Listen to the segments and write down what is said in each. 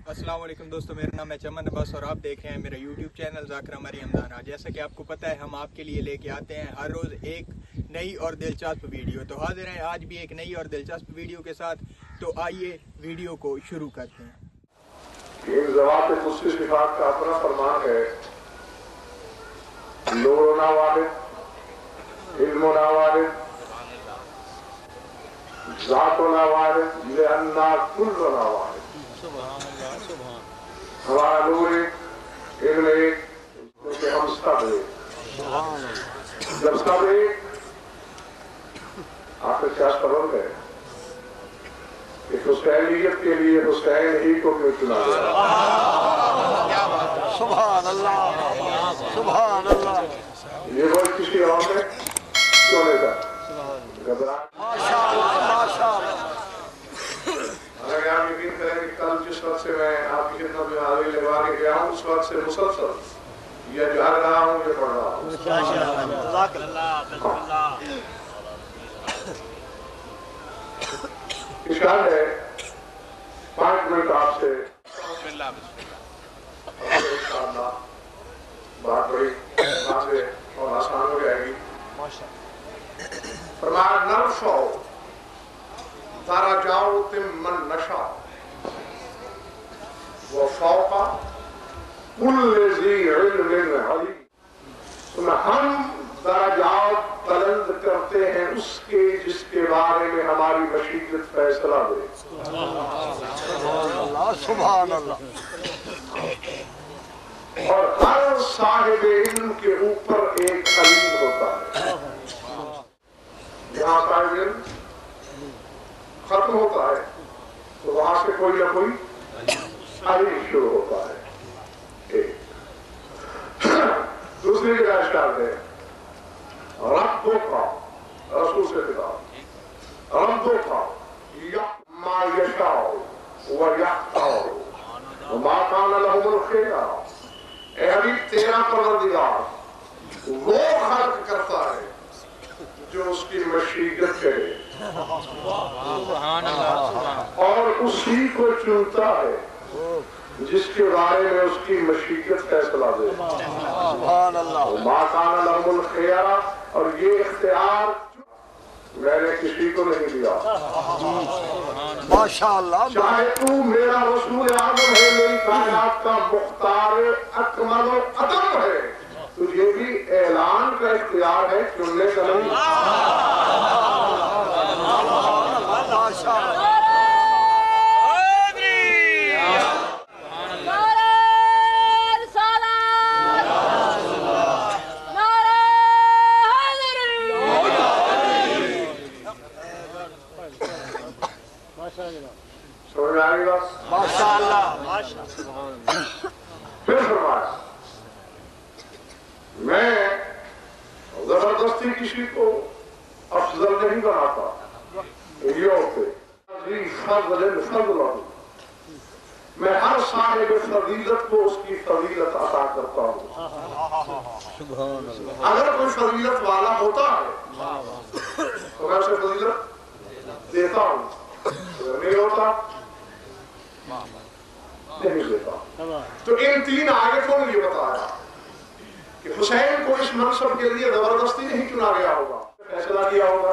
अस्सलाम वालेकुम दोस्तों, मेरा नाम है चमन अब्बास और आप देख रहे हैं मेरा यूट्यूब चैनल ज़ाकिर मरियम दाना। जैसा कि आपको पता है हम आपके लिए लेके आते हैं हर रोज़ एक नई और दिलचस्प वीडियो। तो हाजिर हैं आज भी एक नई और दिलचस्प वीडियो के साथ। तो आइए वीडियो को शुरू करते हैं। इन ज़वात कुछ सिफात का अपना फरमान है, नूर ना वारिद, इल्म ना वारिद, ज़ात ना वारिद, लिअन्ना कुल्ल ना वारिद। हमारा नूर एक, इल्म एक, क्योंकि हम सब एक। जब सब एक, आपने क्या सबब है कि हुसैनियत के लिए हुसैन ही को क्यों चुना गया? सुभान अल्लाह, सुभान अल्लाह। ये वर्ड किसी और ने क्यों नहीं था? माशाअल्लाह, माशाअल्लाह। अगर आप यकीन करें कि कल जिस वक्त से मैं आपकी खिदमत में हाजिरी लगवा के गया हूँ, उस वक्त से मुसलसल ये जा रहा हूँ, ये पढ़ रहा हूँ। इशार है 5 मिनट आपसे बात बड़ी से और आसान हो जाएगी। फरमाया नर्फो तारा जाओ तिम मन नशा वो फौका कुल्ल ज़ी इल्मिन अलीम। हम दराजात बुलंद करते हैं उसके जिसके बारे में हमारी मशीयत फैसला दे। सुभान अल्लाह। और हर साहिब इल्म के ऊपर एक अलीम होता है। जहाँ साहिब इल्म खत्म होता है तो वहां से कोई ना कोई अलीम शुरू होता है। एक दूसरी जगह इरशाद है रब्बो का रसूल से खिताब रब्बो का मा यशाओ व यख्ताओ व मा कान लहुमुल खियरा। ए हबीब तेरा परवरदिगार वो खल्क करता है जो उसकी मशीयत करे और उसी को चुनता है जिसके बारे में उसकी मशीयत फैसला दे। सुभान अल्लाह। मा कान लहुमुल खियरा, और ये इख्तियार मैंने किसी को नहीं दिया। माशाअल्लाह। चाहे तू मेरा रसूल आज़म है, मेरी कायनात का मुख्तार अकमल व अदम है, तुझे भी ऐलान का इख्तियार है, चुनने का नहीं। माशाअल्लाह। समझ आ गई बात? माशाअल्लाह। फिर फरमाया मैं जबरदस्ती किसी को अफजल नहीं बनाता। मैं हर साहिब फजीलत को उसकी फजीलत अता करता हूँ। अगर कोई फजीलत वाला होता है तो मैं उसे फजीलत देता हूँ, नहीं होता नहीं देता। तो इन 3 आयतों ने ये बताया कि हुसैन को इस मनसब के लिए जबरदस्ती नहीं चुना गया होगा, फैसला किया होगा,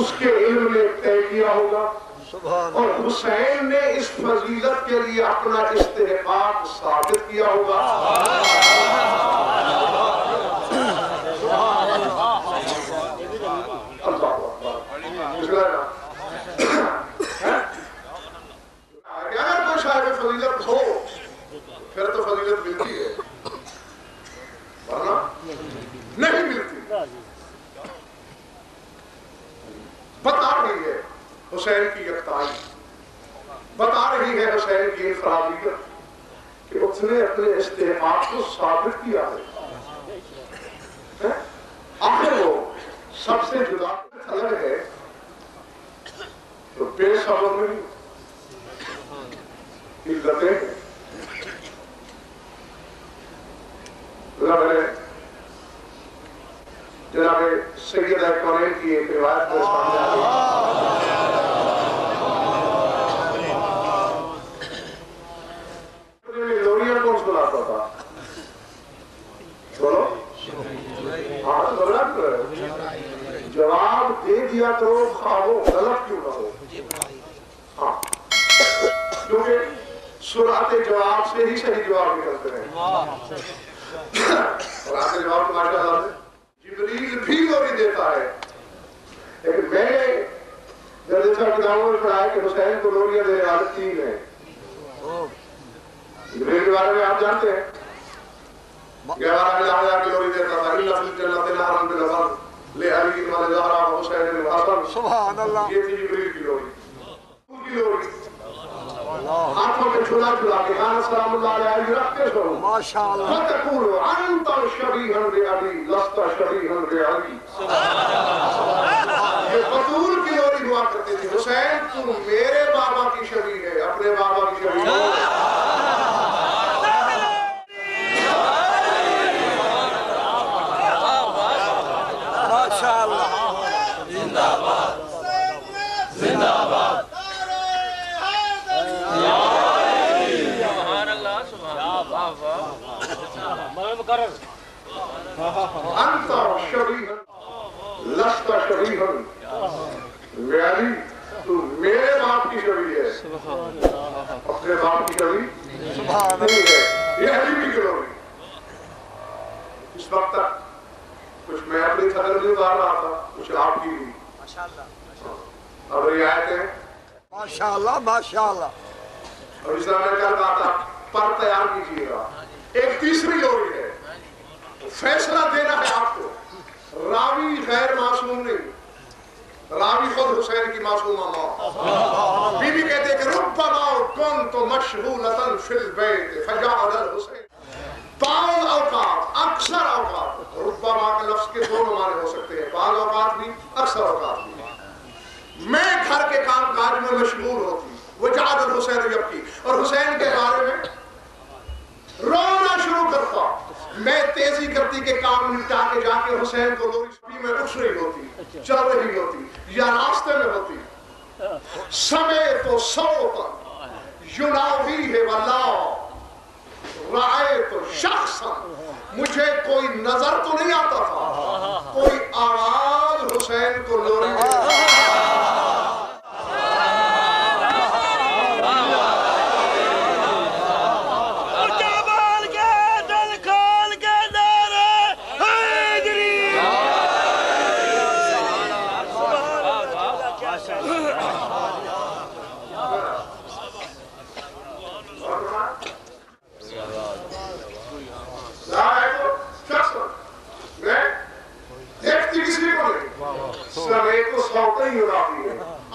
उसके इल्म ने तय किया होगा और हुसैन ने इस फजीलत के लिए अपना इस्तेहकाक साबित किया होगा। अगर कोई साहिब फजीलत हो फिर तो फजीलत मिलती है, वरना नहीं मिलती। बता रही है हुसैन की यकताई, बता रही है हुसैन की इनफरादियत कि उसने अपने इस्तेहकाक को साबित किया है। आखिर वो सबसे जुदा अलग है तो बेसबब नहीं इज्जतें हैं। जनाब सैयद कौनैन की एक रिवायत के सामने आ गई। हाँ, क्योंकि सुराते जवाब से ही सही जवाब निकलते हैं। सुराते जवाब तो माशाअल्लाह से जिब्रील भी लोरी देता है, लेकिन मैंने जब जैसा किताबों में पढ़ा है कि हुसैन को लोरियां देने वाले 3 हैं। जिब्रील के बारे में आप जानते हैं, 11,000 की लोरी देता था, इल्ला फिल जन्नति नहरन बिल लबन ले अली इब्न ज़हरा व हुसैन बिन हसन। सुभान अल्लाह। ये थी जिब्रील की लोरी। उनकी लोरी हाथों में झूला झूला के खान सलामुल्लाह अलैहि रखते सो माशाअल्लाह। फतकुलु अंत शबीहन बि अली लस्त शबीहन बि अली। ये बतूल की लोरी हुआ करती थी, हुसैन तू मेरे बाबा की शबीह है, अपने बाबा की शबीह है। माशाअल्लाह। जिंदाबाद जिंदाबाद। अंत शबीहन लस्त शबीहन बि अली, तू मेरे बाप की शबीह है, अपने बाप की शबीह नहीं है। ये अली की लोरी। इस वक्त तक कुछ मैं अपनी सदर में उतार रहा था, कुछ आपकी भी। अब रियायतें माशाअल्लाह माशाअल्लाह। और इस तरह मैंने कल कहा था पर तैयार कीजिएगा। एक तीसरी लोरी है, फैसला देना है आपको। रावी गैर मासूम नहीं, रावी खुद हुसैन की मासूमा मौत। बीबी कहते हैं कि रुब्बमा कुन्तु मशगूलतन फिल बैत फजाअल हुसैन। बाज़ औकात, अक्सर औकात, रुब्बमा के लफ्ज के 2 माने हो सकते हैं, बाज़ औकात भी अक्सर औकात भी। मैं घर के काम काज में मशगूल होती, वजाअल हुसैन यबकी, और हुसैन के बारे में रोना शुरू करता। मैं तेजी करती के काम निपटा के जाके हुसैन को लोरी में उठ रही होती, चल रही होती या रास्ते में होती। समय तो सौतन युनावी है वल्लाह राय तो शख्स, मुझे कोई नजर तो नहीं आता था, कोई आवाज हुसैन को लोरी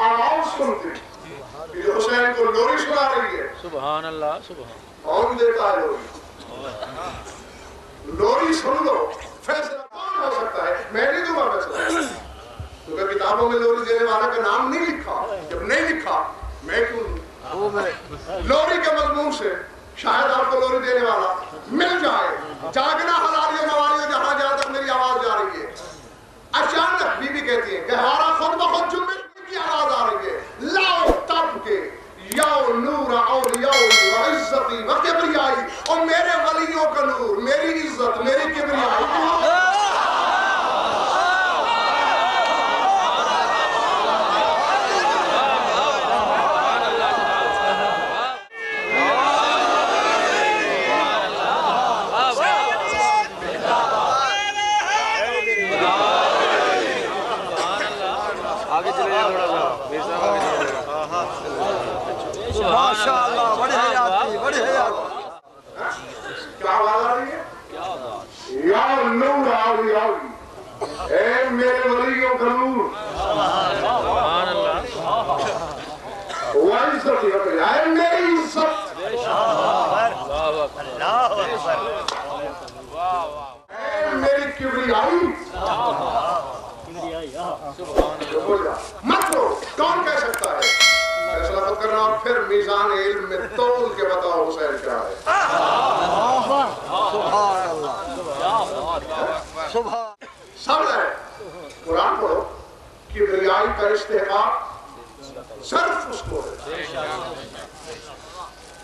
आवाज सुनती, हुसैन को लोरी सुना रही है। सुभान अल्लाह सुभान। कौन देता है लोरी? लोरी सुन लो, फैसला कौन हो सकता है? मैं नहीं दूंगा फैसला, क्योंकि किताबों में लोरी देने वाले का नाम नहीं लिखा। जब नहीं लिखा मैं क्यों? लोरी के मजमून से शायद आपको लोरी देने वाला मिल जाए। जागना हलालियों नवालियों जहां जहां तक मेरी आवाज जा रही है। अचानक बीबी कहती है गहवारा खुद ब खुद जुम्मे की आवाज आ रही है, लाओ तब के याओ नूर और याओ इज्जती व किबरियाई, और मेरे वलियों का नूर, मेरी इज्जत, मेरी किबरियाई। माशाअल्लाह। बड़े हयाती बड़े हयाती। क्या आवाज आ रही है? या नूर आओ याओ, ए मेरे वलियों का नूर, सुभान अल्लाह। वो इज्जत है, मेरी इज्जत, मेरी किबरियाई। मत लो, कौन कह सकता है? फैसला मत करना और फिर मीज़ान इल्म में तौल के बताओ हुसैन क्या है। सुभान अल्लाह सुभान। सब है कुरान पढ़ो, किबरियाई का इस्तेहकाक सिर्फ उसको है।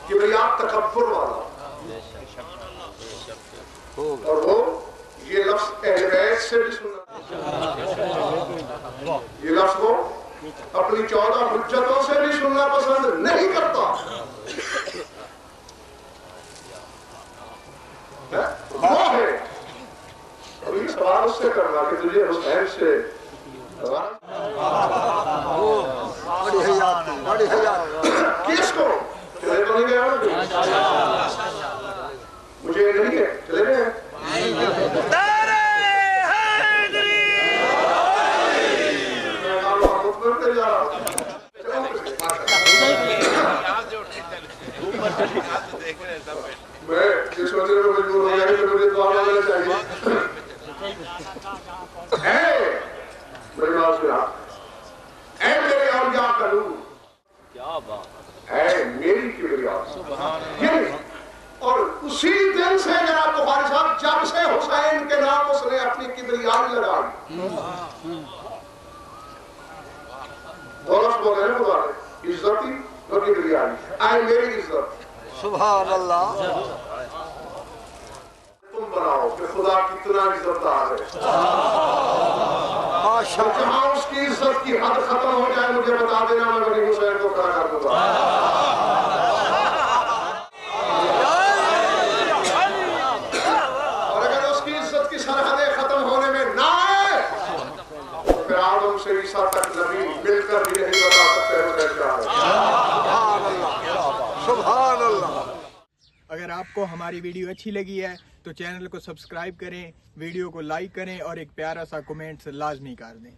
किबरिया तकब्बुर वाला, और वो ये लफ्ज अहले बैत से भी सुना, ये लफ्ज वो अपनी 14 हुज्जतों से भी सुनना पसंद नहीं करता। वो है अभी सवाल उससे करना कि तुझे हुसैन से बड़ी हयात थी, बड़ी हयात। किसको चले तो नहीं गया मुझे नहीं है चले गए मैं इस मसले में मजबूर हो गया कि मुझे दुआ मांगना चाहिए। मेरी बात सुना, ऐ मेरे औलिया का नूर, क्या बात, ऐ मेरी किबरिया। और उसी दिन से जनाब बुखारी साहब जब से हुसैन के नाम उसने अपनी किबरियाई लगाई। बोलस बोले हैं खुदा ने इज्जती और किबरियाई, ऐ मेरी इज्जत। सुभान अल्लाह। तुम बनाओ कि खुदा कितना इज्जतदार है। माशाअल्लाह। जहां उसकी इज्जत की हद खत्म हो जाए मुझे बता देना, मैं बनी हुसैन को खड़ा कर दूंगा। और अगर उसकी इज्जत की सरहदें खत्म होने में ना आए तो फिर आदम से ईसा तक नबी मिलकर भी नहीं बता सकते हुसैन क्या है। सुभान अल्लाह, सुभान अल्लाह। अगर आपको हमारी वीडियो अच्छी लगी है तो चैनल को सब्सक्राइब करें, वीडियो को लाइक करें और एक प्यारा सा कमेंट लाजमी कर दें।